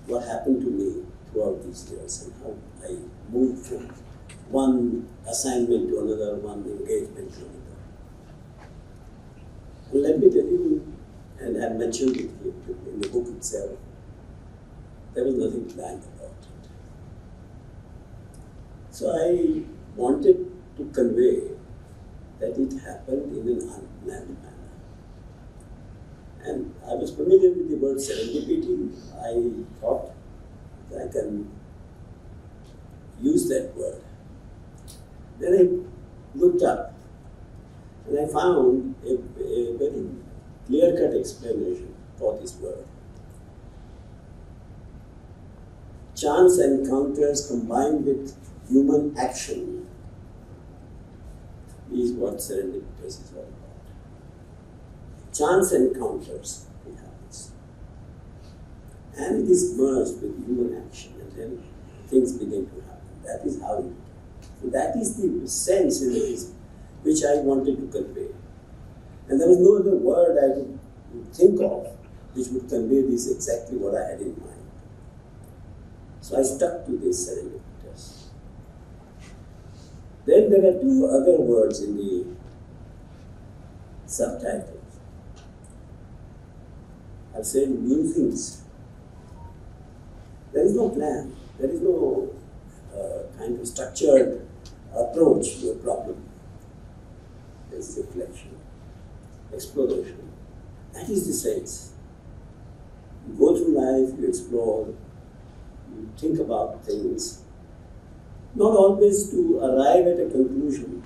Speaker 6: what happened to me throughout these years and how I moved from one assignment to another, one engagement to another. And let me tell you, and I mentioned it in the book itself, there was nothing planned about it. So I wanted to convey that it happened in an unplanned manner. And I was familiar with the word serendipity. I thought that I can use that word. Then I looked up and I found a very clear-cut explanation for this word. Chance encounters combined with human action is what serendipitous is all about. Chance encounters, it happens. And it is merged with human action, and then things begin to happen. That is how it. So that is the sense in this which I wanted to convey. And there was no other word I could think of which would convey this exactly what I had in mind. So I stuck to this serendipitous. Then there are two other words in the subtitles. I've said musings. There is no plan. There is no kind of structured approach to a problem. There is reflection, exploration. That is the sense. You go through life, you explore, you think about things, not always to arrive at a conclusion,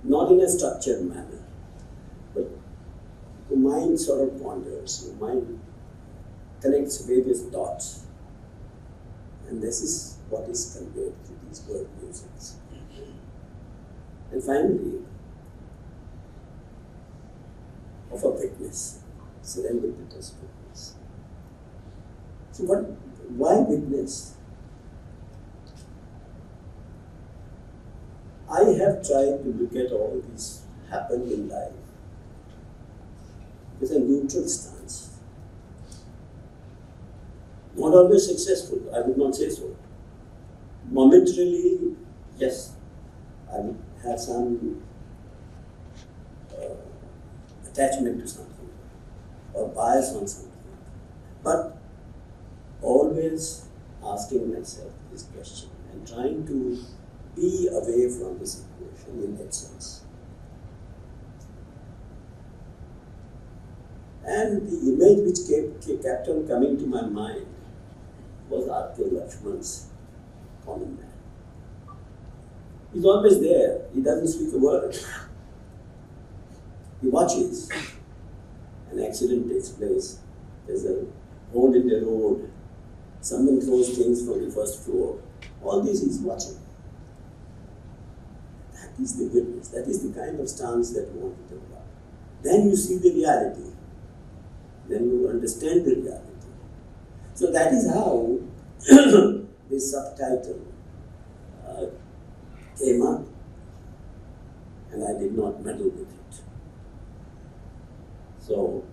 Speaker 6: not in a structured manner, but the mind sort of wanders, the mind connects various dots. And this is what is conveyed through these word musings. And finally, of a witness, serendipitous witness. So why witness? I have tried to look at all this happened in life with a neutral stance. Not always successful, I would not say so. Momentarily, yes, I would have some attachment to something or bias on something. But always asking myself this question and trying to be away from the situation in that sense. And the image which kept on coming to my mind was Arthur Lakshman's common man. He's always there. He doesn't speak a word. He watches. An accident takes place. There's a hole in the road. Someone throws things from the first floor. All this he's watching. That is the witness. That is the kind of stance that you want to develop. Then you see the reality. Then you understand the reality. So that is how this subtitle came up, and I did not meddle with it. So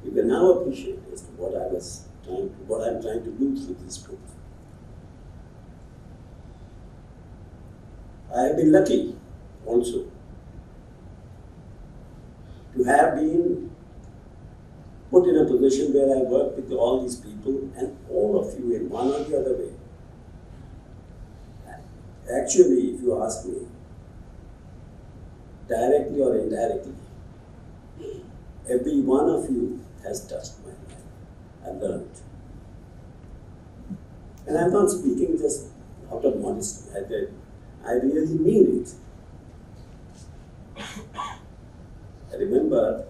Speaker 6: you can now appreciate as to what I'm trying to do through this book. I have been lucky also to have been put in a position where I work with all these people, and all of you in one or the other way. Actually, if you ask me, directly or indirectly, every one of you has touched my life. I've learned. And I'm not speaking just out of modesty. I really mean it. I remember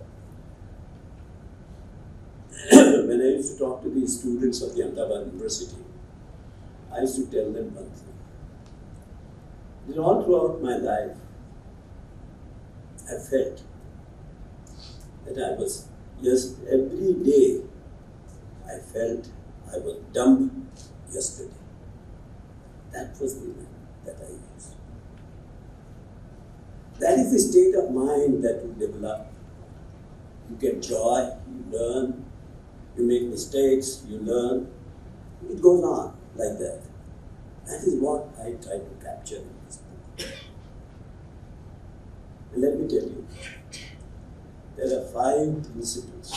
Speaker 6: when I used to talk to these students of the Ahmedabad University, I used to tell them one thing. All throughout my life, I felt that I was just every day I felt I was dumb yesterday. That was the line that I used. That is the state of mind that you develop. You get joy, you learn, you make mistakes, you learn. It goes on like that. That is what I try to capture in this book. And let me tell you, there are 5 principles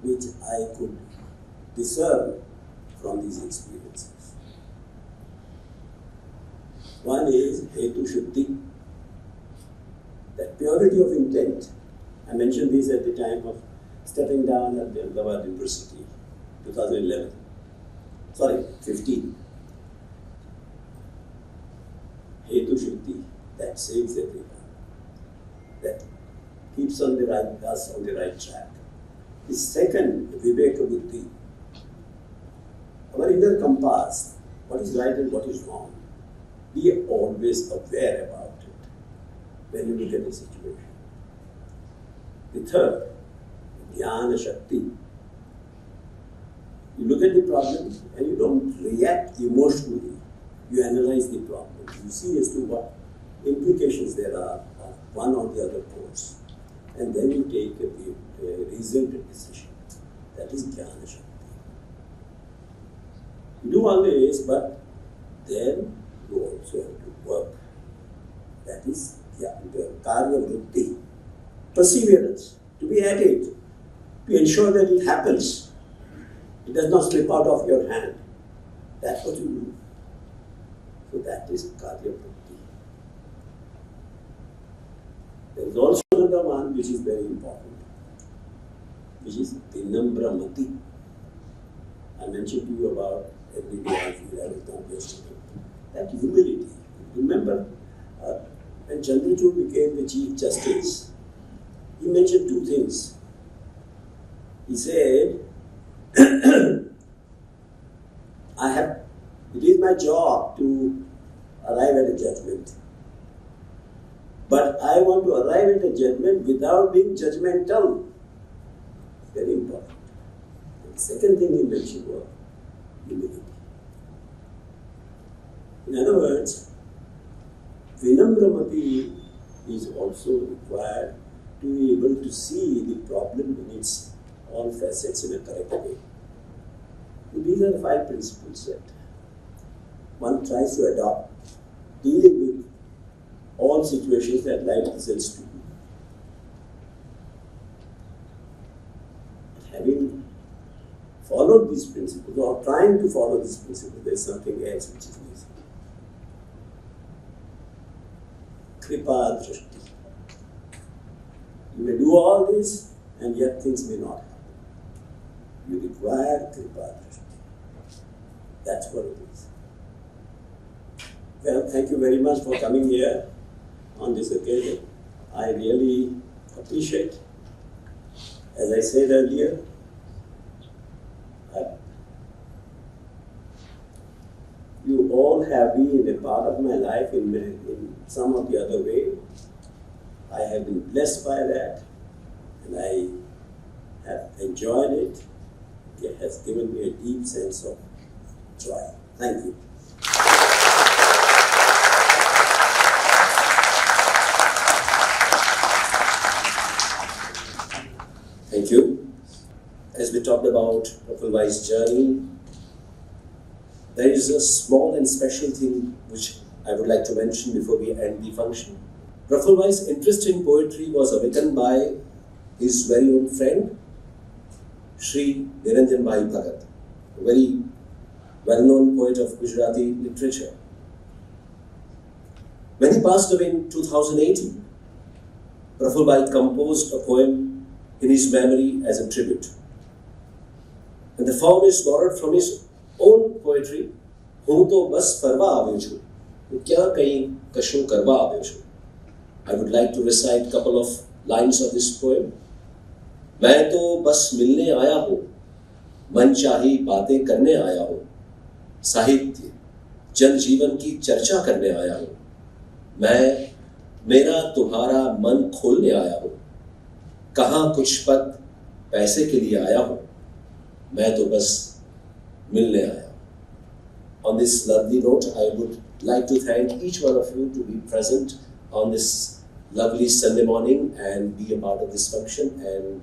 Speaker 6: which I could discern from these experiences. One is hetu shuddhi, that purity of intent. I mentioned this at the time of stepping down at the Ahmedabad University, 2011. Sorry, 15. Hetu shuddhi, that saves everyone. That keeps us on the right track. The second, viveka buddhi, our inner compass, what is right and what is wrong. Be always aware about it when you look at a situation. The third, jnana shakti. You look at the problem and you don't react emotionally. You analyze the problem. You see as to what implications there are of one or the other course. And then you take a reasoned decision. That is jnana shakti. You do always, but then you also have to work. That is the karya vritti. Perseverance, to be at it, to ensure that it happens. It does not slip out of your hand. That's what you do. So that is karya vritti. There is also another one which is very important, which is vinamramati. I mentioned to you about every day I feel I was not yesterday. That humility. Remember, when Chandrachud became the Chief Justice, he mentioned 2 things. He said, it is my job to arrive at a judgment. But I want to arrive at a judgment without being judgmental. Very important. And the second thing he mentioned was humility. In other words, vinamramati is also required to be able to see the problem in its all facets in a correct way. So these are the 5 principles that one tries to adopt, dealing with all situations that life presents to you. Having followed these principles, or trying to follow these principles, there is something else which is missing. Kripa drishti. You may do all this, and yet things may not happen. You require kripa drishti. That's what it is. Well, thank you very much for coming here on this occasion. I really appreciate, as I said earlier, you all have been a part of my life in some or the other way. I have been blessed by that, and I have enjoyed it. It has given me a deep sense of joy. Thank you.
Speaker 1: Thank you. As we talked about Prafull Anubhai's journey, there is a small and special thing which I would like to mention before we end the function. Prafull Anubhai's interest in poetry was awakened by his very own friend, Shri Niranjan Bhai Bhagat, a very well-known poet of Gujarati literature. When he passed away in 2018, Prafull Anubhai composed a poem in his memory as a tribute. And the form is borrowed from his own poetry. Hun to bas farwa aave chu, kya kahin kashu karwa aave chu. I would like to recite a couple of lines of this poem. मैं तो बस मिलने आया हूँ, मनचाही बातें करने आया हूँ, साहित्य जन जीवन की चर्चा करने आया हूँ, मैं मेरा तुम्हारा मन खोलने आया हूँ, कहाँ कुछ पद पैसे के लिए आया हूँ, मैं तो बस मिलने आया हूँ. On this lovely note, I would like to thank each one of you to be present on this lovely Sunday morning and be a part of this function and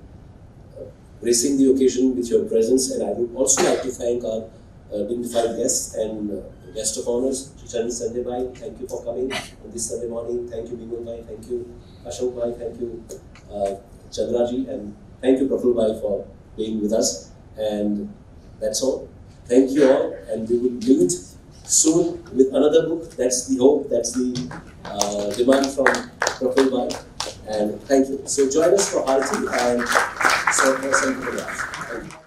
Speaker 1: gracing the occasion with your presence. And I would also like to thank our dignified guests and guest of honors, Sanjay Lalbhai. Thank you for coming on this Sunday morning. Thank you, Bimal Bhai. Thank you, Ashok Bhai. Thank you, Chandra ji. And thank you, Prafull Bhai, for being with us. And that's all. Thank you all, and we will meet soon with another book. That's the hope, that's the demand from Prafull Bhai. And thank you. So join us for Harti and for some photographs.